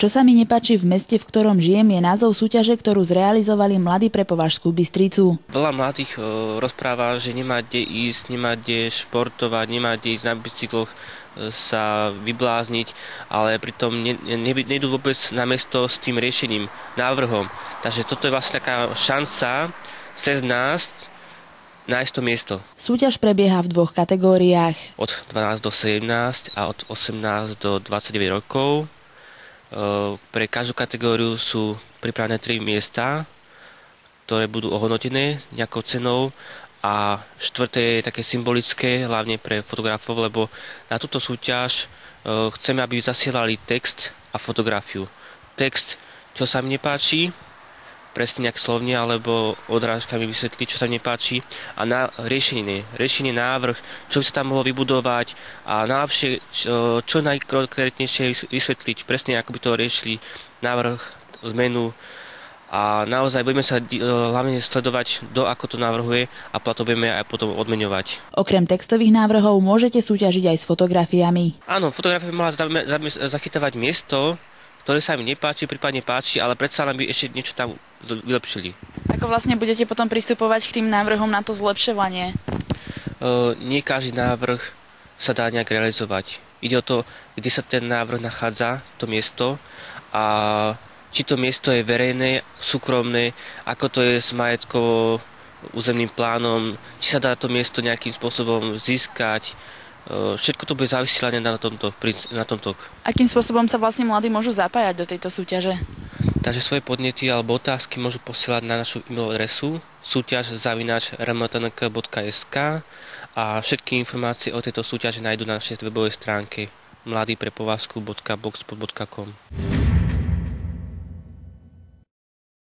Čo sa mi nepáči v meste, v ktorom žijem, je názov súťaže, ktorú zrealizovali Mladí pre Považskú Bystricu. Veľa mladých rozpráva, že nemá kde ísť, nemá kde športovať, nemá kde ísť na bicykloch sa vyblázniť, ale pritom nejdú vôbec na mesto s tým riešením, návrhom. Takže toto je vlastne taká šanca cez nás nájsť to miesto. Súťaž prebieha v 2 kategóriách. Od 12 do 17 a od 18 do 29 rokov. Pre každú kategóriu sú pripravené 3 miesta, ktoré budú ohodnotené nejakou cenou a 4. je také symbolické, hlavne pre fotografov, lebo na túto súťaž chceme, aby zasielali text a fotografiu. Text, čo sa mi nepáči, presne nejak slovne alebo odrážkami vysvetliť, čo sa mi nepáči a riešenie, návrh, čo by sa tam mohlo vybudovať a najlepšie, čo najkonkrétnejšie vysvetliť, presne ako by to riešili, návrh, zmenu a naozaj budeme sa hlavne sledovať, ako to navrhuje a to budeme aj potom odmeňovať. Okrem textových návrhov môžete súťažiť aj s fotografiami. Áno, fotografia by mala zachytávať miesto, ktoré sa mi nepáči, prípadne páči, ale predsa len by ešte niečo tam vylepšili. Ako vlastne budete potom pristupovať k tým návrhom na to zlepšovanie? Nie každý návrh sa dá nejak realizovať. Ide o to, kde sa ten návrh nachádza, to miesto, a či to miesto je verejné, súkromné, ako to je s majetkovo územným plánom, či sa dá to miesto nejakým spôsobom získať. Všetko to bude závisieť na tomto. Akým spôsobom sa vlastne mladí môžu zapájať do tejto súťaže? Takže svoje podnety alebo otázky môžu posielať na našu e-mail adresu súťaž@rmtnk.sk a všetky informácie o tejto súťaži nájdú na našej webovej stránke mladýprepovazku.blogspot.com.